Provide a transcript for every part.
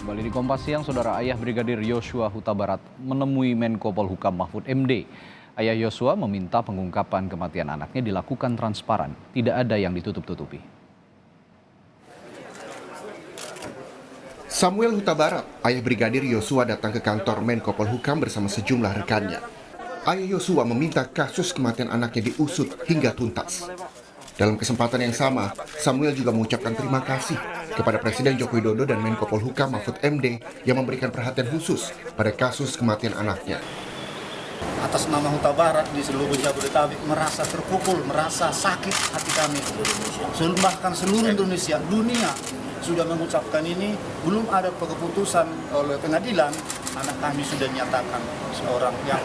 Kembali di Kompas Siang, Saudara, ayah Brigadir Yosua Huta Barat menemui Menko Polhukam Mahfud MD. Ayah Yosua meminta pengungkapan kematian anaknya dilakukan transparan, tidak ada yang ditutup-tutupi. Samuel Huta Barat, ayah Brigadir Yosua datang ke kantor Menko Polhukam bersama sejumlah rekannya. Ayah Yosua meminta kasus kematian anaknya diusut hingga tuntas. Dalam kesempatan yang sama, Samuel juga mengucapkan terima kasih kepada Presiden Joko Widodo dan Menko Polhukam Mahfud MD yang memberikan perhatian khusus pada kasus kematian anaknya. Atas nama Huta Barat di seluruh Jabodetabek merasa terpukul, merasa sakit hati kami. Bahkan seluruh Indonesia, dunia sudah mengucapkan ini, belum ada keputusan oleh pengadilan, anak kami sudah nyatakan seorang yang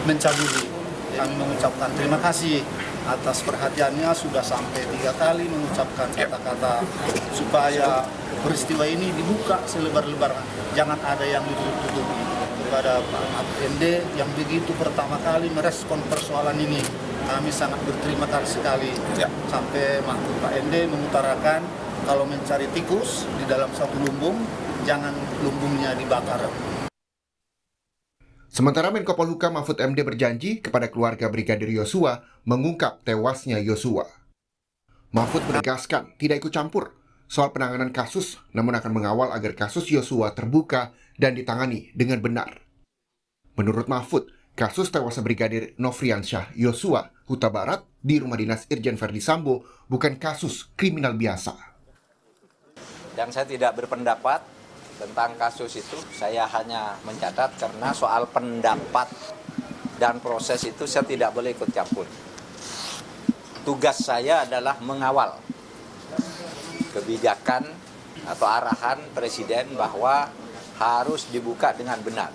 mencabuli. Kami mengucapkan terima kasih atas perhatiannya, sudah sampai 3 kali mengucapkan kata-kata supaya peristiwa ini dibuka selebar-lebarnya, jangan ada yang ditutup-tutupi. Kepada Pak Mahfud MD yang begitu pertama kali merespon persoalan ini, kami sangat berterima kasih sekali. Sampai Mahfud Pak MD mengutarakan kalau mencari tikus di dalam satu lumbung, jangan lumbungnya dibakar. Sementara Menko Polhukam Mahfud MD berjanji kepada keluarga Brigadir Yosua mengungkap tewasnya Yosua. Mahfud menegaskan tidak ikut campur soal penanganan kasus, namun akan mengawal agar kasus Yosua terbuka dan ditangani dengan benar. Menurut Mahfud, kasus tewasnya Brigadir Nofriansyah Yosua Huta Barat di rumah dinas Irjen Verdi Sambo bukan kasus kriminal biasa. Dan saya tidak berpendapat tentang kasus itu, saya hanya mencatat karena soal pendapat dan proses itu saya tidak boleh ikut campur. Tugas saya adalah mengawal kebijakan atau arahan Presiden bahwa harus dibuka dengan benar.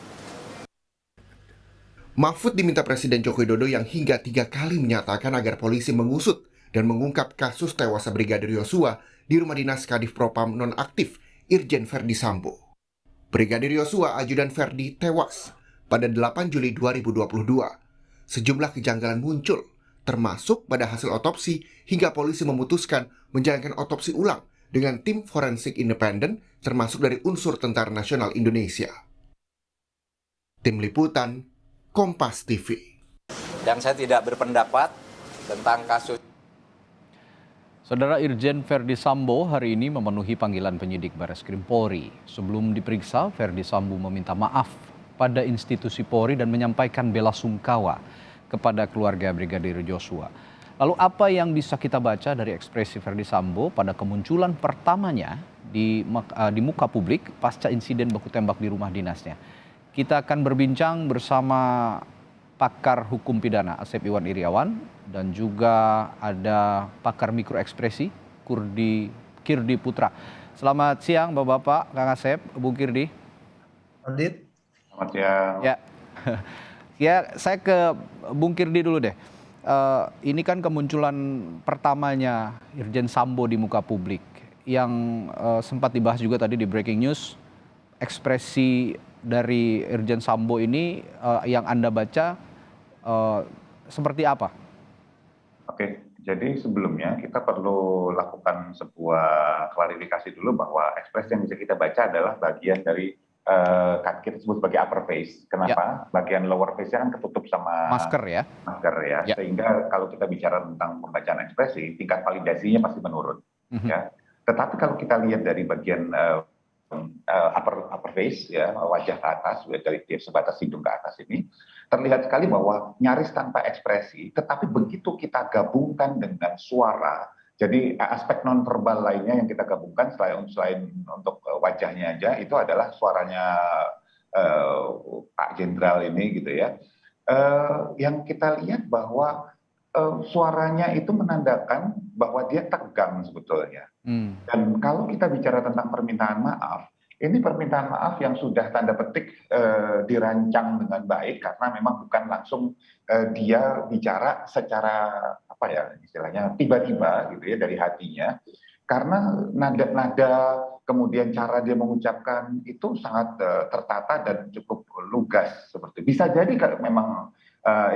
Mahfud diminta Presiden Joko Widodo yang hingga 3 kali menyatakan agar polisi mengusut dan mengungkap kasus tewasnya Brigadir Yosua di rumah dinas Kadif Propam nonaktif Irjen Verdi Sambo. Brigadir Yosua ajudan Verdi tewas pada 8 Juli 2022. Sejumlah kejanggalan muncul, termasuk pada hasil otopsi hingga polisi memutuskan menjalankan otopsi ulang dengan tim forensik independen termasuk dari unsur Tentara Nasional Indonesia. Tim Liputan, Kompas TV. Dan saya tidak berpendapat tentang kasus. Saudara, Irjen Verdi Sambo hari ini memenuhi panggilan penyidik Bareskrim Polri. Sebelum diperiksa, Verdi Sambo meminta maaf pada institusi Polri dan menyampaikan bela sungkawa kepada keluarga Brigadir Yosua. Lalu apa yang bisa kita baca dari ekspresi Verdi Sambo pada kemunculan pertamanya di muka publik pasca insiden baku tembak di rumah dinasnya? Kita akan berbincang bersama pakar hukum pidana Asep Iwan Iriawan dan juga ada pakar mikroekspresi Kirdi Putra. Selamat siang Bapak-bapak, Kang Asep, Bung Kirdi. Adit. Selamat siang. Ya. Ya, saya ke Bung Kirdi dulu deh. Ini kan kemunculan pertamanya Irjen Sambo di muka publik yang sempat dibahas juga tadi di Breaking News. Ekspresi dari Irjen Sambo ini yang Anda baca seperti apa? Oke, jadi sebelumnya kita perlu lakukan sebuah klarifikasi dulu bahwa ekspresi yang bisa kita baca adalah bagian dari kita sebut sebagai upper face. Kenapa? Ya. Bagian lower face-nya kan ketutup sama masker ya. Ya. Sehingga kalau kita bicara tentang pembacaan ekspresi, tingkat validasinya pasti menurun. Ya. Tetapi kalau kita lihat dari bagian upper face, ya, wajah ke atas, dari sebatas hidung ke atas ini, terlihat sekali bahwa nyaris tanpa ekspresi, tetapi begitu kita gabungkan dengan suara, jadi aspek nonverbal lainnya yang kita gabungkan selain untuk wajahnya aja, itu adalah suaranya Pak Jenderal ini gitu ya. Yang kita lihat bahwa suaranya itu menandakan bahwa dia tegang sebetulnya. Dan kalau kita bicara tentang permintaan maaf, ini permintaan maaf yang sudah tanda petik dirancang dengan baik karena memang bukan langsung dia bicara secara apa ya istilahnya tiba-tiba gitu ya dari hatinya, karena nada-nada kemudian cara dia mengucapkan itu sangat tertata dan cukup lugas seperti bisa jadi kalau memang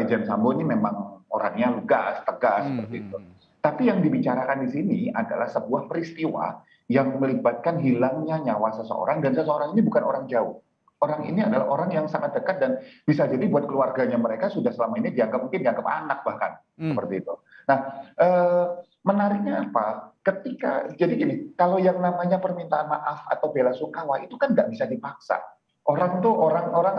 Irjen Sambo ini memang orangnya lugas, tegas seperti itu. Tapi yang dibicarakan di sini adalah sebuah peristiwa yang melibatkan hilangnya nyawa seseorang, dan seseorang ini bukan orang jauh. Orang ini adalah orang yang sangat dekat dan bisa jadi buat keluarganya mereka sudah selama ini mungkin dianggap anak bahkan, seperti itu. Nah, menariknya apa? Jadi gini, kalau yang namanya permintaan maaf atau bela sungkawa itu kan nggak bisa dipaksa. Orang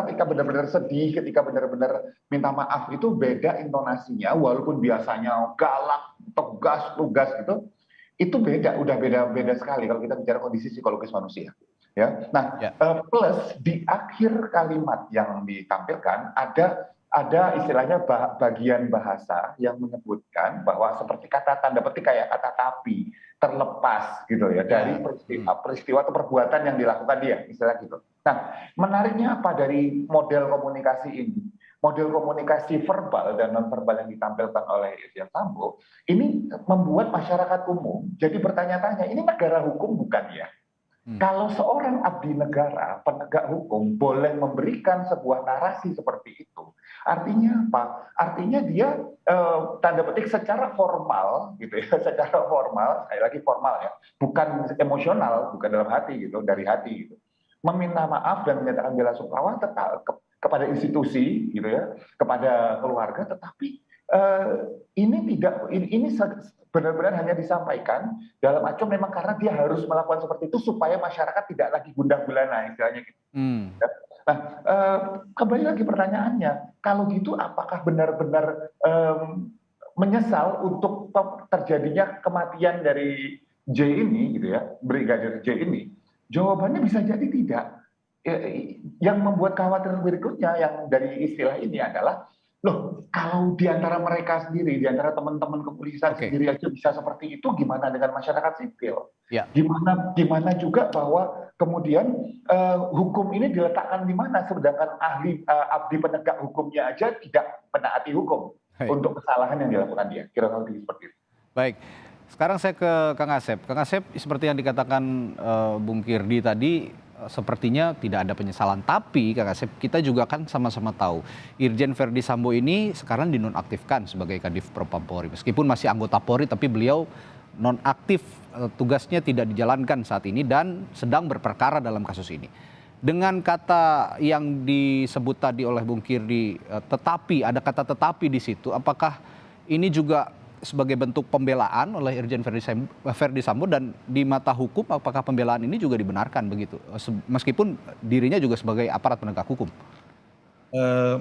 ketika benar-benar sedih, ketika benar-benar minta maaf itu beda intonasinya, walaupun biasanya galak, tegas, lugas gitu, itu beda, udah beda sekali kalau kita bicara kondisi psikologis manusia. Ya, nah plus di akhir kalimat yang ditampilkan ada istilahnya bagian bahasa yang menyebutkan bahwa seperti kata tanda petik kayak kata tapi terlepas gitu ya dari peristiwa atau perbuatan yang dilakukan dia, istilah gitu. Nah, menariknya apa dari model komunikasi ini? Model komunikasi verbal dan non-verbal yang ditampilkan oleh Irjen Sambo ini membuat masyarakat umum jadi bertanya-tanya, ini negara hukum bukan ya? Kalau seorang abdi negara, penegak hukum boleh memberikan sebuah narasi seperti itu, artinya apa? Artinya dia tanda petik secara formal gitu ya, secara formal, sekali lagi formal ya, bukan emosional, bukan dalam hati gitu, dari hati gitu, meminta maaf dan menyatakan bela sungkawa kepada institusi gitu ya, kepada keluarga, tetapi ini benar-benar hanya disampaikan dalam acuan memang karena dia harus melakukan seperti itu supaya masyarakat tidak lagi gundah gulana istilahnya gitu. Nah, kembali lagi pertanyaannya, kalau gitu apakah benar-benar menyesal untuk terjadinya kematian dari J ini gitu ya, Brigadir J ini? Jawabannya bisa jadi tidak. Yang membuat khawatir berikutnya yang dari istilah ini adalah, loh, kalau di antara mereka sendiri, di antara teman-teman kepolisian sendiri aja bisa seperti itu, gimana dengan masyarakat sipil? Ya. Gimana juga bahwa kemudian hukum ini diletakkan di mana, sedangkan abdi penegak hukumnya aja tidak menaati hukum untuk kesalahan yang dilakukan dia. Kira-kira seperti itu. Baik. Sekarang saya ke Kang Asep. Kang Asep, seperti yang dikatakan Bung Kirdi tadi, sepertinya tidak ada penyesalan. Tapi Kang Asep, kita juga kan sama-sama tahu Irjen Verdi Sambo ini sekarang dinonaktifkan sebagai Kadif Propam Polri. Meskipun masih anggota Polri, tapi beliau nonaktif, tugasnya tidak dijalankan saat ini dan sedang berperkara dalam kasus ini. Dengan kata yang disebut tadi oleh Bung Kirdi, tetapi, ada kata tetapi di situ, apakah ini juga sebagai bentuk pembelaan oleh Irjen Verdi Sambo, dan di mata hukum apakah pembelaan ini juga dibenarkan begitu, meskipun dirinya juga sebagai aparat penegak hukum?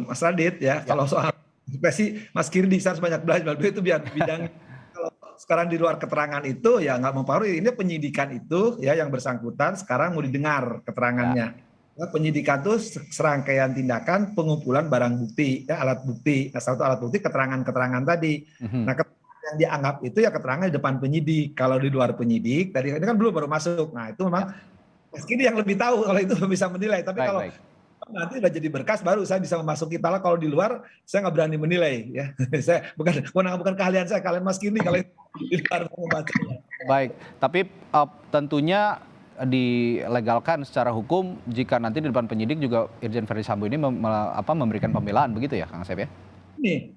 Mas Radit ya, kalau soal spesi Mas Kirdi saya harus banyak belajar, itu biar bidang. Kalau sekarang di luar keterangan itu ya nggak mempengaruhi, ini penyidikan itu ya yang bersangkutan sekarang mau didengar keterangannya. Ya, penyidikan itu serangkaian tindakan pengumpulan barang bukti, ya, alat bukti. Nah, satu alat bukti keterangan-keterangan tadi. Nah, yang dianggap itu ya keterangan di depan penyidik. Kalau di luar penyidik, tadi ini kan belum baru masuk. Nah itu memang meski yang lebih tahu kalau itu bisa menilai. Tapi kalau nanti udah jadi berkas baru saya bisa memasuki. Kalau di luar saya nggak berani menilai. Ya, saya bukan keahlian saya, kalian Mas Kini kalau di luar membacanya. Baik, tapi tentunya dilegalkan secara hukum jika nanti di depan penyidik juga Irjen Verdi Sambo ini memberikan pembelaan, begitu ya Kang Asep ya? Ini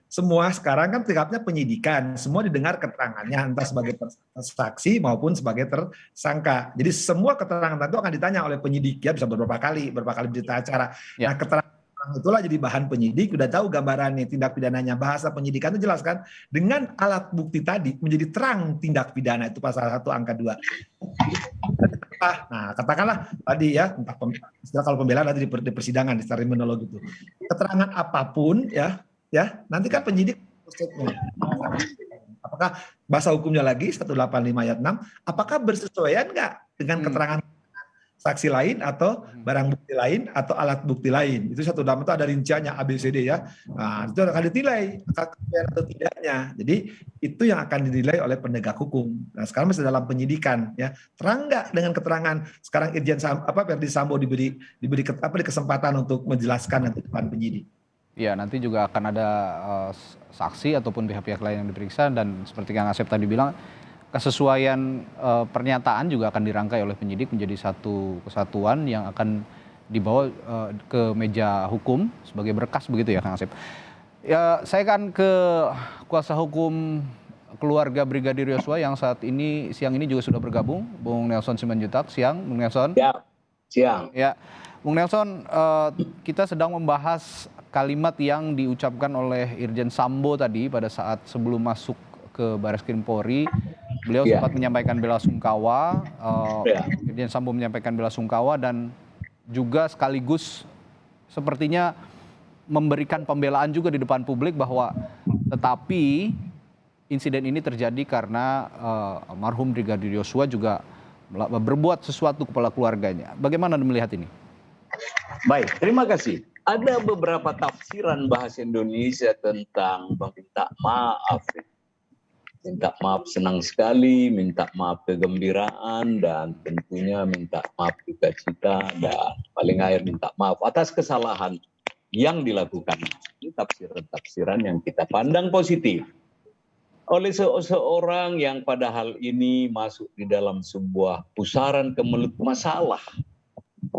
semua sekarang kan sikapnya penyidikan, semua didengar keterangannya entah sebagai saksi maupun sebagai tersangka. Jadi semua keterangan itu akan ditanya oleh penyidik, ya bisa beberapa kali berita acara. Ya. Nah keterangan itulah jadi bahan penyidik, udah tahu gambarannya tindak pidananya, bahasa penyidikan itu jelas kan, dengan alat bukti tadi menjadi terang tindak pidana itu pasal 1 angka 2. Nah katakanlah tadi ya, entah kalau pembelaan nanti di persidangan di terminologi itu keterangan apapun ya nanti kan penyidik apakah bahasa hukumnya lagi 185 ayat 6 apakah bersesuaian nggak dengan keterangan saksi lain atau barang bukti lain atau alat bukti lain. Itu 185 itu ada rinciannya ABCD ya. Nah, itu akan dinilai atau tidaknya. Jadi itu yang akan dinilai oleh penegak hukum. Nah, sekarang masih dalam penyidikan ya. Terang nggak dengan keterangan sekarang Irjen Verdi Sambo diberi kesempatan untuk menjelaskan nanti depan penyidik. Ya, nanti juga akan ada saksi ataupun pihak-pihak lain yang diperiksa, dan seperti Kang Asep tadi bilang, kesesuaian pernyataan juga akan dirangkai oleh penyidik menjadi satu kesatuan yang akan dibawa ke meja hukum sebagai berkas, begitu ya Kang Asep. Ya, saya kan ke kuasa hukum keluarga Brigadir Yosua yang saat ini siang ini juga sudah bergabung. Bung Nelson Simanjuntak, siang Bung Nelson. Ya, siang. Ya, Bung Nelson, kita sedang membahas kalimat yang diucapkan oleh Irjen Sambo tadi pada saat sebelum masuk ke Bareskrim Polri. Beliau sempat menyampaikan bela sungkawa, Irjen Sambo menyampaikan bela sungkawa dan juga sekaligus sepertinya memberikan pembelaan juga di depan publik bahwa tetapi insiden ini terjadi karena almarhum Brigadir Yosua juga berbuat sesuatu kepada keluarganya. Bagaimana Anda melihat ini? Baik, terima kasih. Ada beberapa tafsiran bahasa Indonesia tentang meminta maaf. Minta maaf senang sekali, minta maaf kegembiraan, dan tentunya minta maaf cita, dan paling akhir minta maaf atas kesalahan yang dilakukan. Ini tafsiran-tafsiran yang kita pandang positif. Oleh seseorang yang pada hal ini masuk di dalam sebuah pusaran kemelut masalah.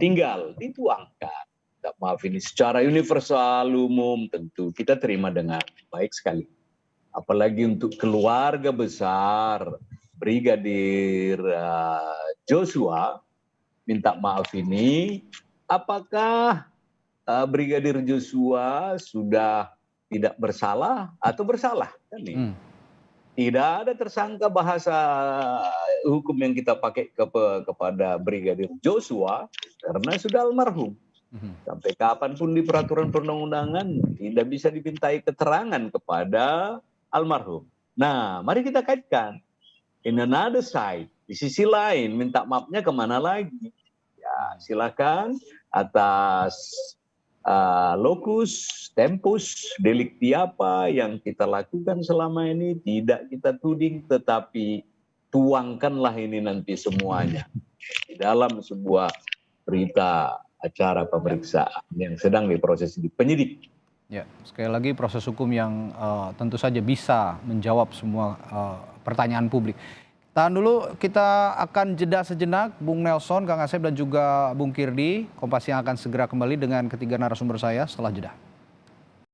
Tinggal dituangkan. Minta maaf ini secara universal, umum, tentu kita terima dengan baik sekali. Apalagi untuk keluarga besar Brigadir Joshua, minta maaf ini, apakah Brigadir Joshua sudah tidak bersalah atau bersalah? Tidak ada tersangka bahasa hukum yang kita pakai kepada Brigadir Joshua karena sudah almarhum. Sampai kapanpun di peraturan perundang-undangan tidak bisa dimintai keterangan kepada almarhum. Nah, mari kita kaitkan. In another side, di sisi lain, minta maafnya kemana lagi? Ya, silakan atas lokus, tempus, delikti apa yang kita lakukan selama ini tidak kita tuding, tetapi tuangkanlah ini nanti semuanya di dalam sebuah berita acara pemeriksaan yang sedang diproses di penyidik. Ya, sekali lagi proses hukum yang tentu saja bisa menjawab semua pertanyaan publik. Tahan dulu, kita akan jeda sejenak. Bung Nelson, Kang Asep dan juga Bung Kirdi. Kompas yang akan segera kembali dengan ketiga narasumber saya setelah jeda.